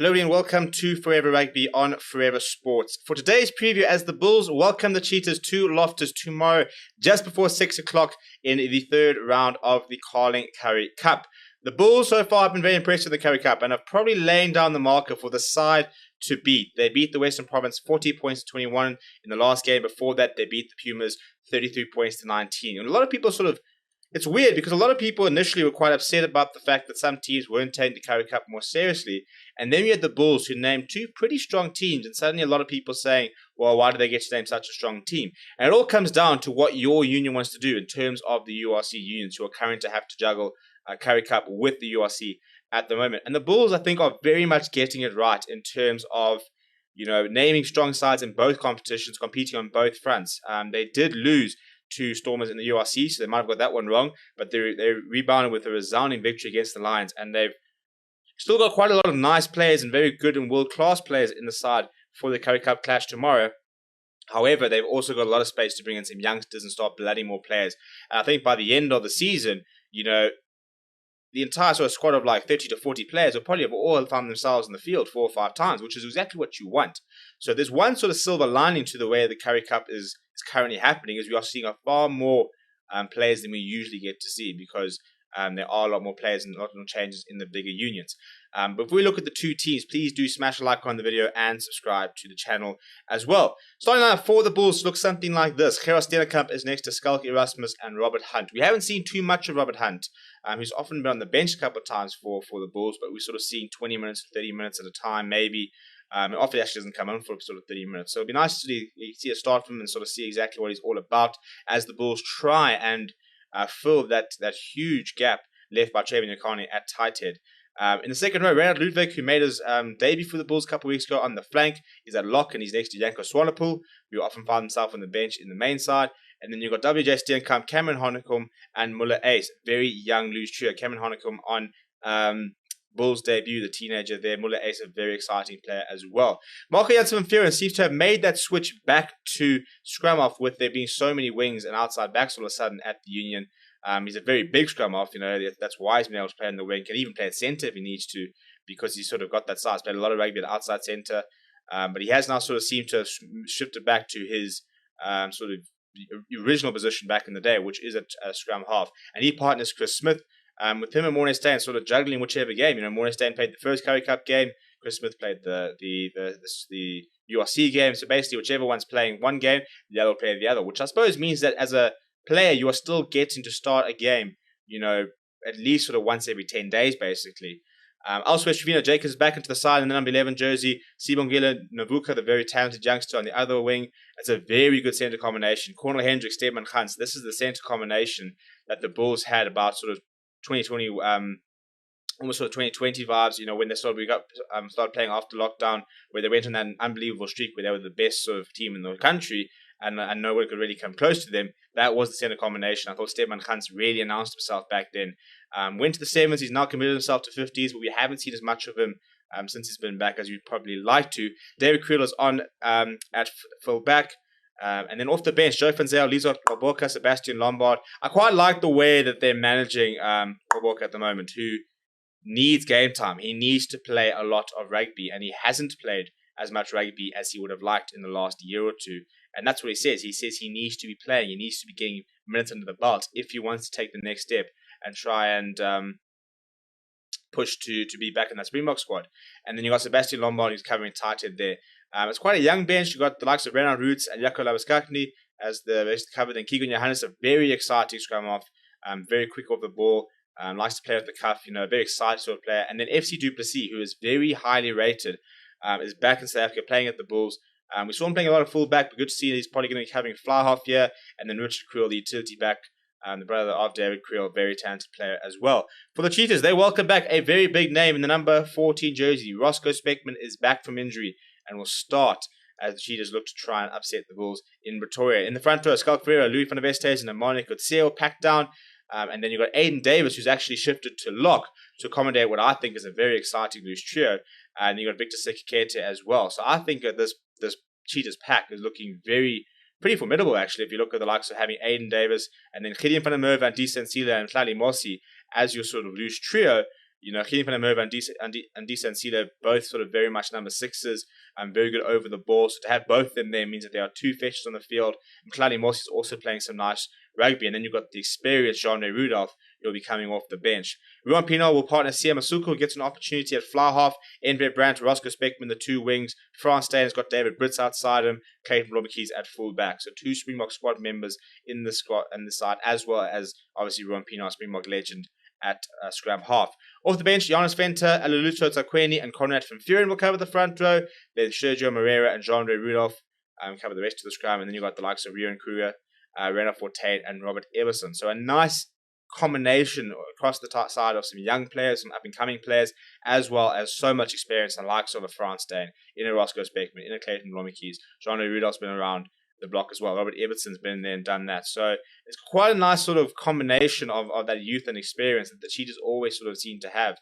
Hello everyone, welcome to Forever Rugby on Forever Sports. For today's preview, as the Bulls welcome the Cheetahs to Loftus tomorrow, just before 6 o'clock in the third round of the Carling Currie Cup. The Bulls so far have been very impressed with the Currie Cup and have probably laid down the marker for the side to beat. They beat the Western Province 40 points to 21 in the last game. Before that, they beat the Pumas 33 points to 19. And a lot of people it's weird because a lot of people initially were quite upset about the fact that some teams weren't taking the Currie Cup more seriously. And then we had the Bulls who named two pretty strong teams. And suddenly a lot of people saying, well, why do they get to name such a strong team? And it all comes down to what your union wants to do in terms of the URC unions who are currently to have to juggle Currie Cup with the URC at the moment. And the Bulls, I think, are very much getting it right in terms of, naming strong sides in both competitions, competing on both fronts. They did lose to Stormers in the URC, so they might have got that one wrong, but they rebounded with a resounding victory against the Lions, and they've still got quite a lot of nice players and very good and world-class players in the side for the Currie Cup clash tomorrow. However, they've also got a lot of space to bring in some youngsters and start blooding more players. And I think by the end of the season, the entire sort of squad of like 30 to 40 players will probably have all found themselves in the field 4 or 5 times, which is exactly what you want. So there's one sort of silver lining to the way the Currie Cup is currently happening, is we are seeing a far more players than we usually get to see because there are a lot more players and a lot more changes in the bigger unions. But if we look at the two teams, please do smash a like on the video and subscribe to the channel as well. Starting out for the Bulls looks something like this. Gerard Steenekamp is next to Skalk Erasmus and Robert Hunt. We haven't seen too much of Robert Hunt. He's often been on the bench a couple of times for the Bulls, but we're sort of seeing 20 minutes, 30 minutes at a time, maybe. Often he actually doesn't come on for sort of 30 minutes. So it'd be nice to see a start from him and sort of see exactly what he's all about as the Bulls try and fill that huge gap left by Trayvon Yokane at tight head. In the second row, Reinhard Ludwig, who made his debut for the Bulls a couple of weeks ago on the flank, is at lock and he's next to Janko Swanepoel, who often finds himself on the bench in the main side. And then you've got WJ Steenkamp, Cameron Honeycomb, and Muller Ace. Very young loose trio. Cameron Honeycomb on Bulls debut, the teenager there. Muller Ace, a very exciting player as well. Marco Jansen van Vuuren seems to have made that switch back to scrum off with there being so many wings and outside backs all of a sudden at the Union. He's a very big scrum off, that's why he's been able to play in the wing, can even play at centre if he needs to, because he's sort of got that size. Played a lot of rugby at outside centre, but he has now sort of seemed to have shifted back to his sort of original position back in the day, which is a scrum half. And he partners Chris Smith. With him and Morné Steyn sort of juggling whichever game. Morné Steyn played the first Currie Cup game. Chris Smith played the URC game. So basically, whichever one's playing one game, the other will play the other. Which I suppose means that as a player, you are still getting to start a game, at least sort of once every 10 days, basically. Elsewhere, Trevino Jacobs back into the side in the number 11 jersey. Sibongile Navuka, the very talented youngster on the other wing. It's a very good centre combination. Cornel Hendricks, Stedman Gans. This is the centre combination that the Bulls had about sort of 2020, almost sort of 2020 vibes, when they started playing after lockdown, where they went on that unbelievable streak where they were the best sort of team in the country, and no one could really come close to them. That was the centre combination. I thought Stedman Gans really announced himself back then. Went to the 7s, he's now committed himself to 50s, but we haven't seen as much of him since he's been back as you'd probably like to. David Creel is on at full back. And then off the bench, Joe Fanzel, Lizot Kwaboka, Sebastian Lombard. I quite like the way that they're managing Kwaboka at the moment, who needs game time. He needs to play a lot of rugby, and he hasn't played as much rugby as he would have liked in the last year or two. And that's what he says. He says he needs to be playing. He needs to be getting minutes under the belt if he wants to take the next step and try and push to be back in that Springbok squad. And then you got Sebastian Lombard, who's covering tight head there. It's quite a young bench. You've got the likes of Renan Roots and Jaco Labuskakni as the rest covered. And Keegan Johannes, a very exciting scrum off, very quick off the ball, likes to play with the cuff, a very exciting sort of player. And then FC Du Plessis, who is very highly rated, is back in South Africa playing at the Bulls. We saw him playing a lot of fullback, but good to see that he's probably going to be having fly half here. And then Richard Creel, the utility back, the brother of David Creel, very talented player as well. For the Cheetahs, they welcome back a very big name in the number 14 jersey. Roscoe SPECMAN is back from injury and will start as the Cheetahs look to try and upset the Bulls in Pretoria. In the front row, Skalk Ferreira, Louis van der Vestes, and Amani Coetzee packed down. And then you've got Aiden Davis, who's actually shifted to lock to accommodate what I think is a very exciting loose trio. And you've got Victor Sekikete as well. So I think that this Cheetahs pack is looking pretty formidable, actually, if you look at the likes of having Aiden Davis and then Gideon van der Merwe, Andy Sensila, and Tlali Mosi as your sort of loose trio. You know, Keenan van der Merwe and Disa Nsilo, both sort of very much number 6s and very good over the ball. So to have both of them there means that there are 2 fetchers on the field. And Claudio Moss is also playing some nice rugby. And then you've got the experienced Jean-Ray Rudolph, who'll be coming off the bench. Ruan Pienaar will partner Sia Masuku, gets an opportunity at fly half. Enver Brandt, Roscoe Speckman, the 2 wings. France Stayne's got David Brits outside him. Clayton Robikies at full back. So 2 Springbok squad members in the squad and the side, as well as obviously Ruan Pienaar, Springbok legend, at scrum half. Off the bench, Jonas Venter, Aluluto Takweni, and Conrad van Vuren will cover the front row. Then Sergio Moreira and Jean-Ray Rudolph cover the rest of the scrum. And then you've got the likes of Rian Kruger, Renaud Fortain, and Robert Everson. So a nice combination across the side of some young players, some up-and-coming players, as well as so much experience and likes of a France Steyn, in a Roscoe Speckman, in a Clayton Romikies. Jean-Ray Rudolph's been around the block as well. Robert Everson's been there and done that. So it's quite a nice sort of combination of that youth and experience that the Cheetahs always sort of seem to have.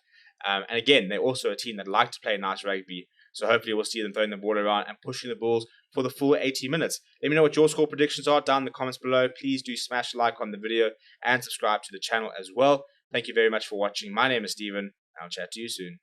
And again, they're also a team that like to play nice rugby. So hopefully we'll see them throwing the ball around and pushing the Bulls for the full 80 minutes. Let me know what your score predictions are down in the comments below. Please do smash like on the video and subscribe to the channel as well. Thank you very much for watching. My name is Steven. I'll chat to you soon.